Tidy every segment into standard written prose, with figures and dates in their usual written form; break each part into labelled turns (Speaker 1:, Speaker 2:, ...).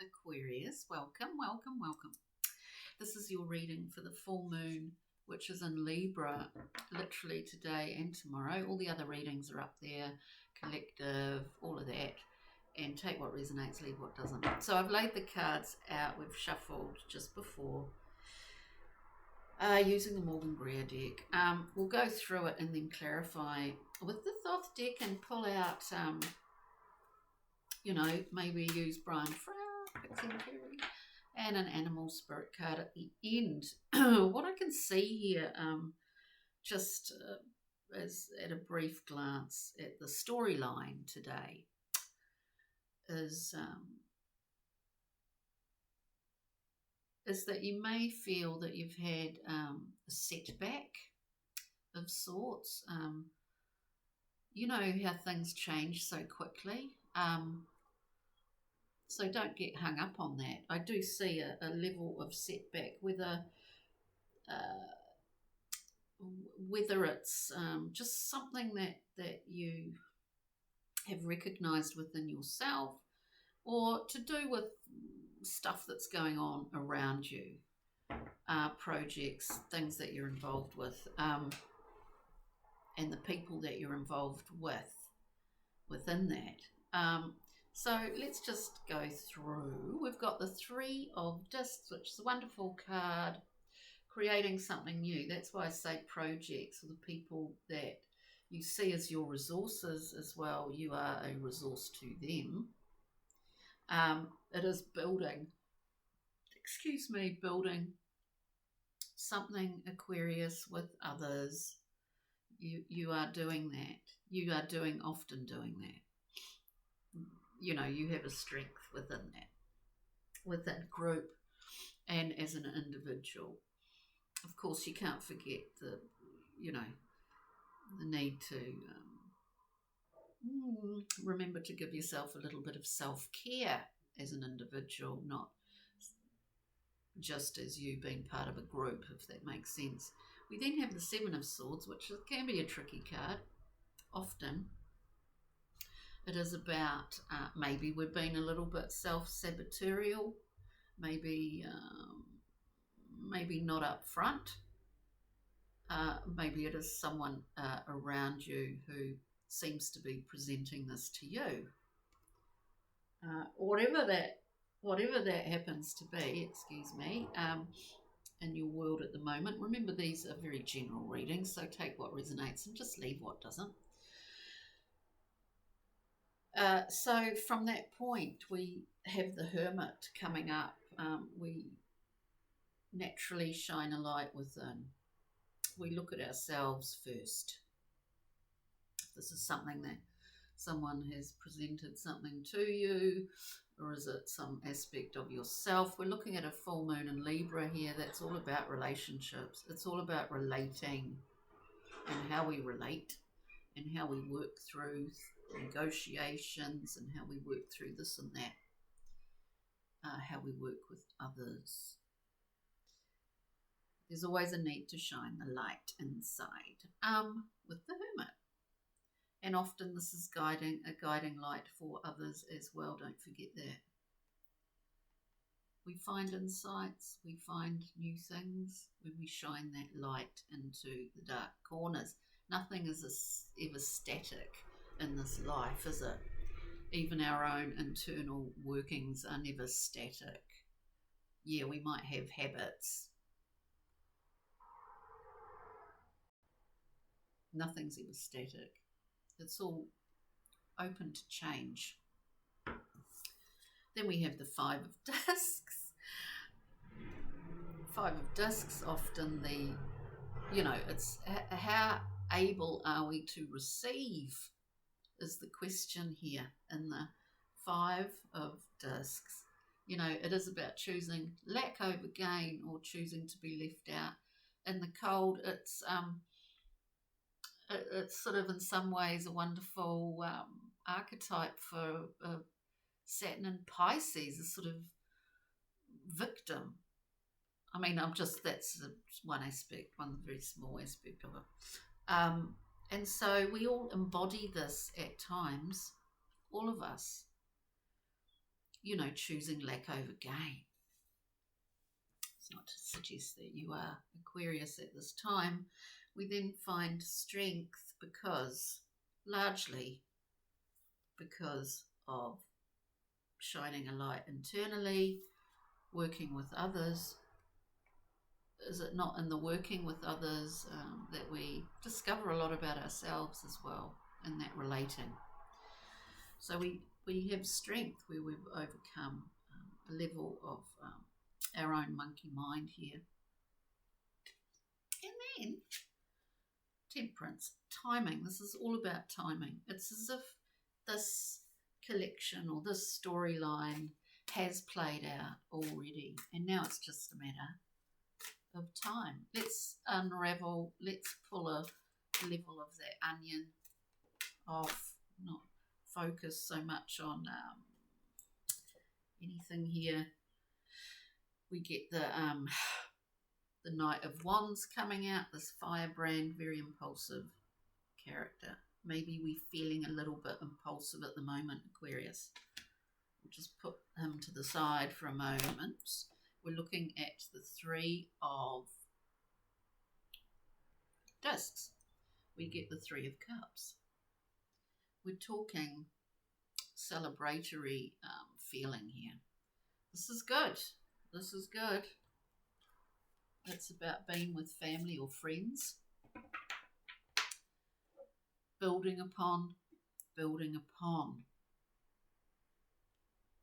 Speaker 1: Aquarius. Welcome, welcome, welcome. This is your reading for the full moon, which is in Libra, literally today and tomorrow. All the other readings are up there, collective, all of that. And take what resonates, leave what doesn't. So I've laid the cards out. We've shuffled just before using the Morgan Greer deck. We'll go through it and then clarify with the Thoth deck and pull out, maybe use Brian Frow, Pixie Terry, and an animal spirit card at the end. What I can see here, just as at a brief glance at the storyline today, is that you may feel that you've had a setback of sorts. You know how things change so quickly. So don't get hung up on that. I do see a level of setback, whether it's just something that you have recognised within yourself, or to do with stuff that's going on around you, projects, things that you're involved with, and the people that you're involved within that. So let's just go through. We've got the Three of Discs, which is a wonderful card, creating something new. That's why I say projects, or the people that you see as your resources as well. You are a resource to them. It is building something, Aquarius, with others. You are doing that. You are often doing that. You know, you have a strength within that group and as an individual. Of course, you can't forget the need to remember to give yourself a little bit of self-care as an individual, not just as you being part of a group, if that makes sense. We then have the Seven of Swords, which can be a tricky card. Often it is about maybe we're being a little bit self-sabotorial, maybe not up front. Maybe it is someone around you who seems to be presenting this to you. Whatever that happens to be, in your world at the moment. Remember, these are very general readings, so take what resonates and just leave what doesn't. So from that point, we have the Hermit coming up. We naturally shine a light within. We look at ourselves first. This is something that someone has presented something to you, or is it some aspect of yourself? We're looking at a full moon in Libra here. That's all about relationships. It's all about relating and how we relate and how we work through negotiations and how we work through this and that, how we work with others. There's always a need to shine the light inside with the Hermit. And often this is a guiding light for others as well. Don't forget that. We find insights, we find new things when we shine that light into the dark corners. Nothing is ever static in this life, is it? Even our own internal workings are never static. Yeah, we might have habits. Nothing's ever static. It's all open to change. Then we have the Five of Discs. Five of Discs, often it's how able are we to receive is the question here in the Five of Discs. It is about choosing lack over gain, or choosing to be left out in the cold. It's sort of in some ways a wonderful archetype for Saturn and Pisces, a sort of victim. I mean, that's one aspect, one very small aspect of it. And so we all embody this at times, all of us. you know, choosing lack over gain. It's not to suggest that you are Aquarius at this time. We then find strength largely because of shining a light internally, working with others. Is it not in the working with others that we discover a lot about ourselves as well, in that relating? So we have strength where we've overcome a level of our own monkey mind here. And then temperance, timing. This is all about timing. It's as if this collection or this storyline has played out already, and now it's just a matter of time. Let's unravel, let's pull a level of that onion off, not focus so much on anything here. We get the Knight of Wands coming out, this firebrand, very impulsive character. Maybe we're feeling a little bit impulsive at the moment, Aquarius. We'll just put him to the side for a moment. We're looking at the Three of Discs. We get the Three of Cups. We're talking celebratory feeling here. This is good. This is good. It's about being with family or friends. Building upon.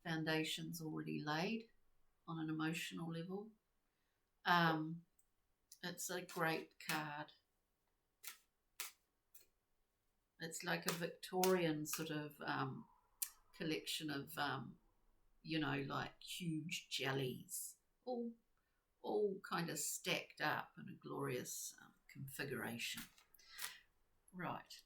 Speaker 1: Foundations already laid on an emotional level. It's a great card. It's like a Victorian sort of collection of, you know, like huge jellies, all kind of stacked up in a glorious configuration. Right.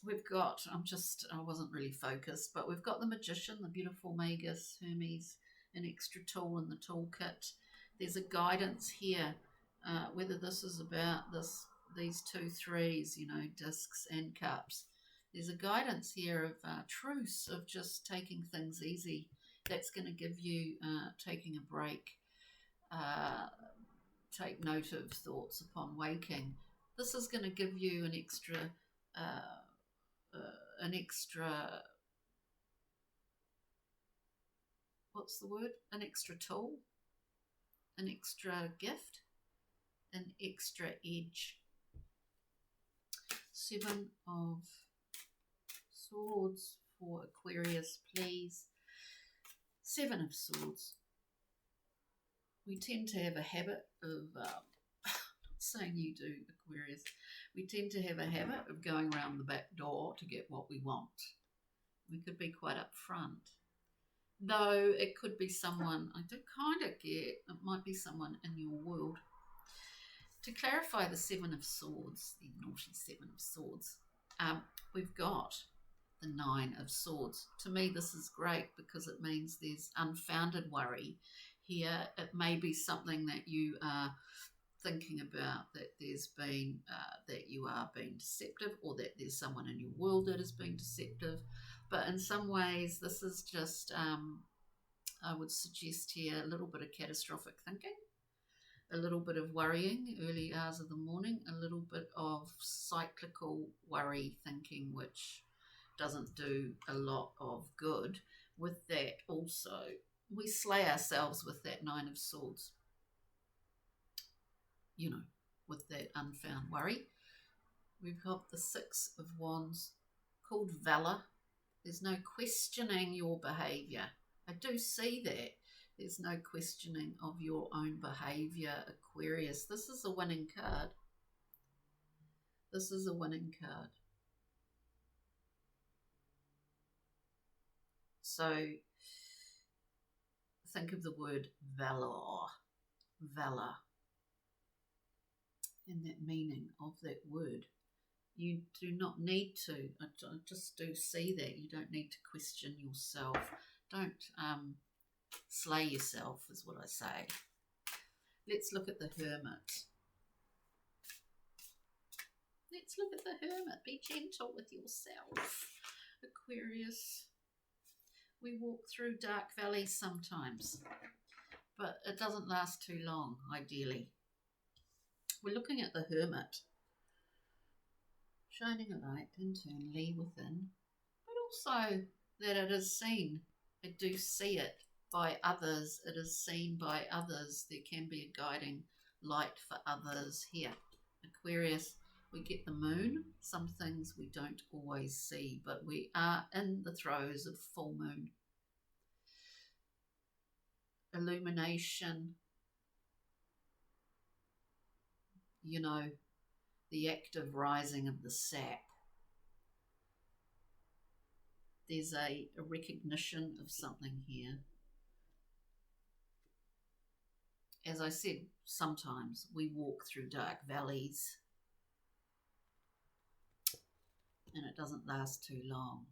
Speaker 1: We've got, I wasn't really focused, but we've got the Magician, the beautiful Magus, Hermes, an extra tool in the toolkit. There's a guidance here, whether this is about these 2 threes, you know, discs and cups. There's a guidance here of truce, of just taking things easy. That's going to give you taking a break. Take note of thoughts upon waking. This is going to give you an extra what's the word? An extra tool, an extra gift, an extra edge. 7 of Swords for Aquarius, please. 7 of Swords. We tend to have a habit of, not saying you do, Aquarius, we tend to have a habit of going around the back door to get what we want. We could be quite upfront. Though it could be someone, I do kind of get, it might be someone in your world. To clarify the 7 of Swords, the naughty 7 of Swords, we've got the 9 of Swords. To me, this is great because it means there's unfounded worry here. It may be something that you are thinking about, that there's been, that you are being deceptive, or that there's someone in your world that is being deceptive. But in some ways, this is just, I would suggest here, a little bit of catastrophic thinking, a little bit of worrying early hours of the morning, a little bit of cyclical worry thinking, which doesn't do a lot of good. With that also, we slay ourselves with that 9 of Swords, you know, with that unfound worry. We've got the 6 of Wands, called Valor. There's no questioning your behaviour. I do see that. There's no questioning of your own behaviour, Aquarius. This is a winning card. This is a winning card. So think of the word valor. Valor. And that meaning of that word. You do not need to, I just do see that, you don't need to question yourself. Don't slay yourself, is what I say. Let's look at the Hermit. Let's look at the Hermit. Be gentle with yourself. Aquarius. We walk through dark valleys sometimes, but it doesn't last too long, ideally. We're looking at the Hermit, shining a light internally within, but also that it is seen. I do see it by others. It is seen by others. There can be a guiding light for others here. Aquarius, we get the moon. Some things we don't always see, but we are in the throes of full moon. Illumination, you know, the active rising of the sap. There's a recognition of something here. As I said, sometimes we walk through dark valleys and it doesn't last too long.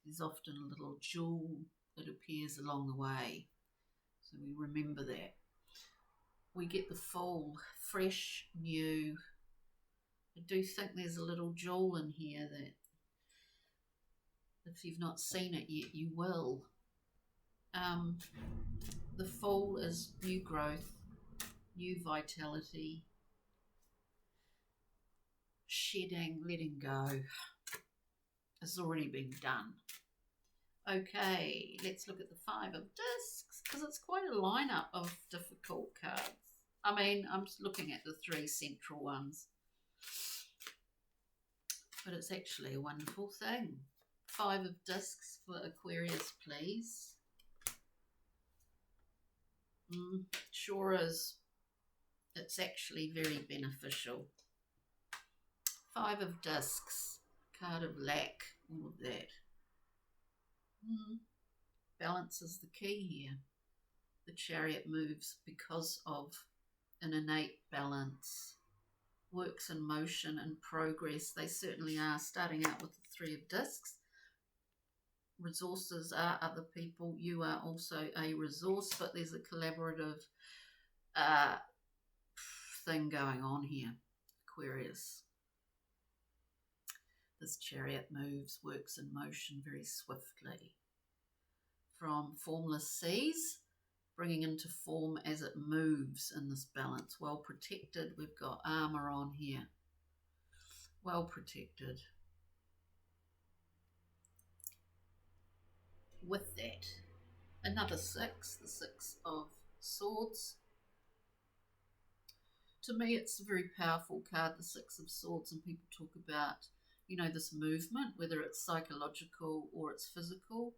Speaker 1: There's often a little jewel that appears along the way, so we remember that. We get the full, fresh, new. I do think there's a little jewel in here that if you've not seen it yet, you will. The full is new growth, new vitality, shedding, letting go. It's already been done. Okay, let's look at the Five of Discs, because it's quite a lineup of difficult cards. I mean, I'm just looking at the three central ones, but it's actually a wonderful thing. Five of Discs for Aquarius, please. Sure is. It's actually very beneficial. Five of Discs, card of lack, all of that. Balance is the key here. The Chariot moves because of an innate balance. Works in motion and progress. They certainly are, starting out with the Three of Discs. Resources are other people. You are also a resource, but there's a collaborative thing going on here, Aquarius. This Chariot moves, works in motion very swiftly. From formless seas, bringing into form as it moves in this balance. Well protected. We've got armour on here. Well protected. With that, another six, the Six of Swords. To me, it's a very powerful card, the Six of Swords, and people talk about, you know, this movement, whether it's psychological or it's physical,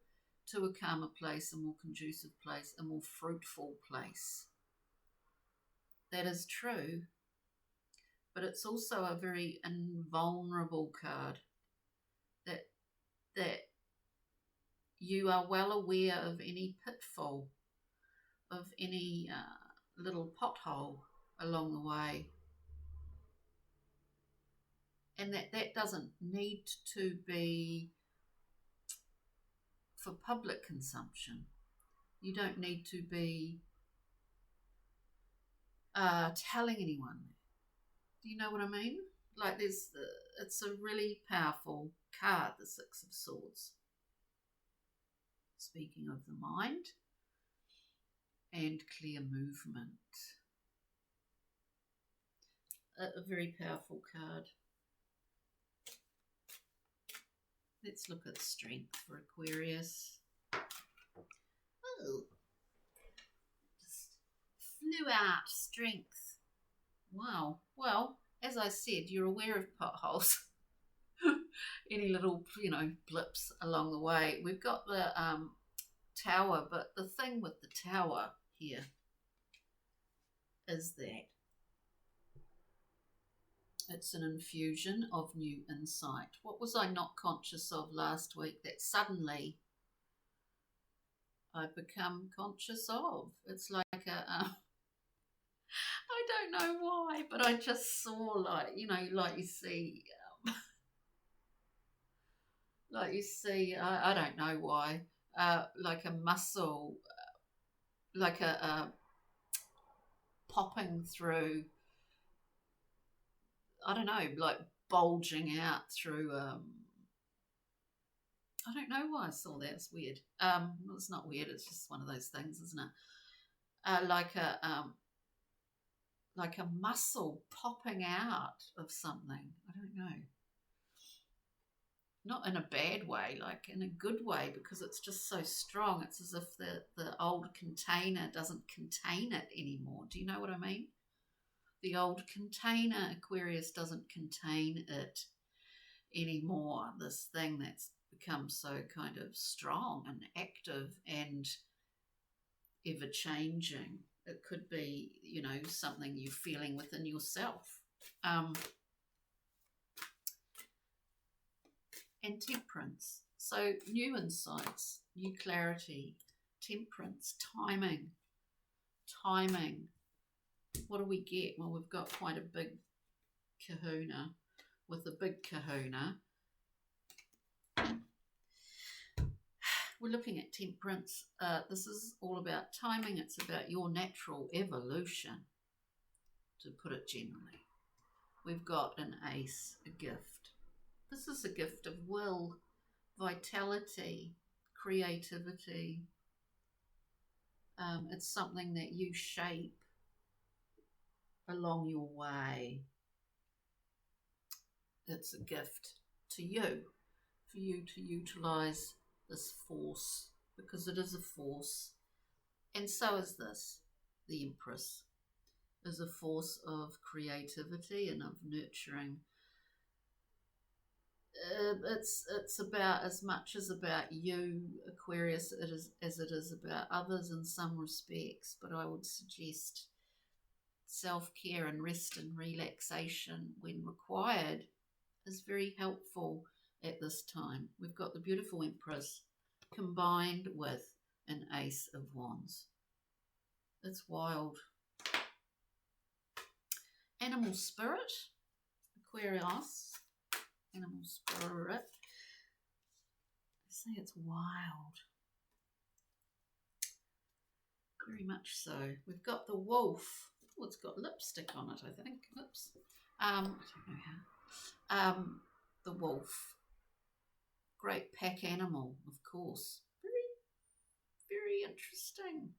Speaker 1: to a calmer place, a more conducive place, a more fruitful place. That is true, but it's also a very invulnerable card, that you are well aware of any pitfall, of any little pothole along the way, and that doesn't need to be for public consumption. You don't need to be telling anyone. Do you know what I mean? Like it's a really powerful card, the Six of Swords. Speaking of the mind and clear movement. A very powerful card. Let's look at strength for Aquarius. Oh, just flew out, strength. Wow. Well, as I said, you're aware of potholes. Any little, blips along the way. We've got the tower, but the thing with the tower here is that it's an infusion of new insight. What was I not conscious of last week that suddenly I've become conscious of? It's like I don't know why, but I just saw like you see, I don't know why, like a muscle, like a popping through, I don't know, like bulging out through. I don't know why I saw that. It's weird. Well, it's not weird. It's just one of those things, isn't it? Like a muscle popping out of something. I don't know. Not in a bad way, like in a good way, because it's just so strong. It's as if the old container doesn't contain it anymore. Do you know what I mean? The old container, Aquarius, doesn't contain it anymore. This thing that's become so kind of strong and active and ever changing. It could be, something you're feeling within yourself. And temperance. So new insights, new clarity, temperance, timing. What do we get? Well, we've got quite a big kahuna with a big kahuna. We're looking at temperance. This is all about timing. It's about your natural evolution, to put it generally. We've got an ace, a gift. This is a gift of will, vitality, creativity. It's something that you shape along your way. It's a gift to you, for you to utilize this force, because it is a force. And so is this, the Empress, is a force of creativity and of nurturing. It's about as much as about you, Aquarius, as it is about others in some respects. But I would suggest self-care and rest and relaxation, when required, is very helpful at this time. We've got the beautiful Empress combined with an Ace of Wands. It's wild. Animal spirit, Aquarius. Animal spirit. I say it's wild. Very much so. We've got the wolf. Oh, it's got lipstick on it, I think. Oops. I don't know how. The wolf. Great pack animal, of course. Very, very interesting.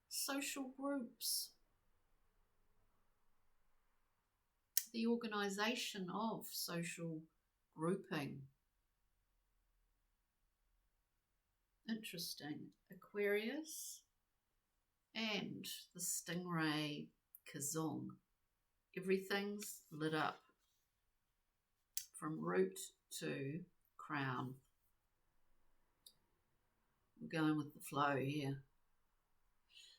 Speaker 1: Social groups. The organisation of social grouping. Interesting. Aquarius and the stingray kazong. Everything's lit up from root to crown. We're going with the flow here.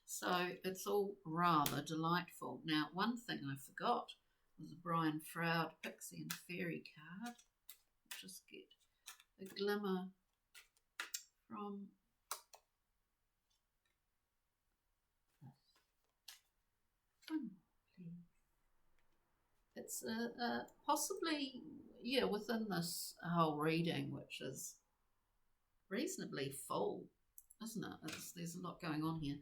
Speaker 1: So it's all rather delightful. Now, one thing I forgot was a Brian Froud Pixie and Fairy card. Just get a glimmer from this. One more, please. It's possibly, within this whole reading, which is reasonably full, isn't it? There's a lot going on here.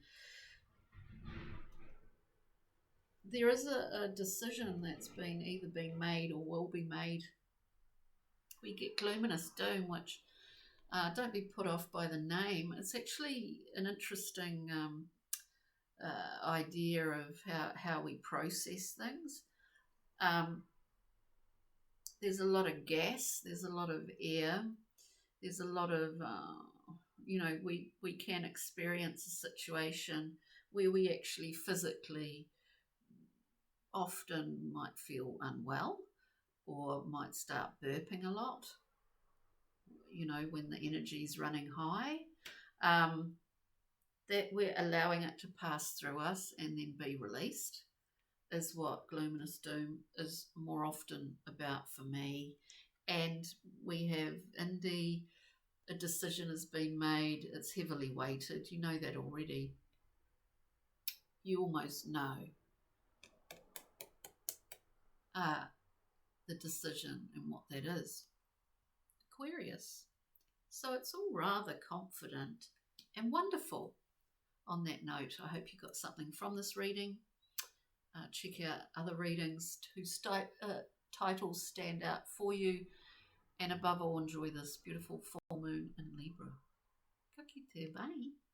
Speaker 1: There is a decision that's either been made or will be made. We get Luminous Doom, which, don't be put off by the name. It's actually an interesting idea of how we process things. There's a lot of gas, there's a lot of air, there's a lot of, we can experience a situation where we actually physically often might feel unwell or might start burping a lot, when the energy is running high, that we're allowing it to pass through us and then be released is what Luminous Doom is more often about for me. And we have indeed a decision has been made. It's heavily weighted. You know that already. You almost know the decision and what that is. Aquarius. So it's all rather confident and wonderful. On that note, I hope you got something from this reading. Check out other readings to titles stand out for you. And above all, enjoy this beautiful full moon in Libra. Ka kite, bye.